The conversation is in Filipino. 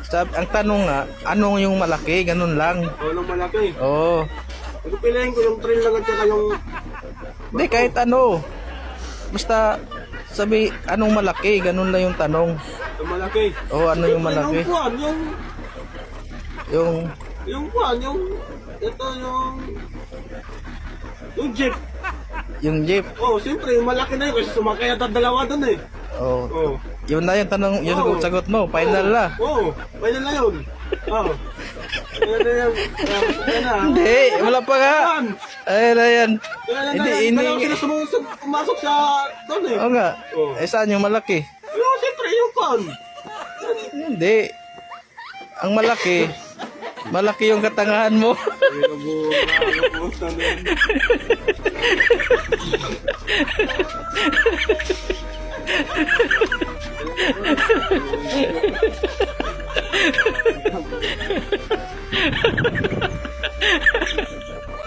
Ang tanong nga, anong yung malaki? Ganun lang. Nung malaki. Oo. Piliin ko yung trail lang at saka yung... Hindi, kahit ano. Basta, sabi, anong malaki? Ganun lang yung tanong. Yung malaki. Oo, ano yung malaki? Yung kuwan, Yung, yung kuwan, yung... Ito yung... Yung jeep. yung jeep. Oh, siyempre, yung malaki na yun kasi sumakay at dalawa doon eh. Oo. Oh. Yun na yung tanong, yun ang sagot mo. Final na. Oo, final na yun. Oo. Final na yun. Kaya na. Hindi, wala pa nga. Ayun na yan. Kaya na Hindi, yan. hindi. Dalawa sila pumasok sa doon eh. Oo nga. Oo. Eh, saan yung malaki? Yung siyempre, yung kuwan. Hindi. Ang malaki, malaki yung katangahan mo. Ay,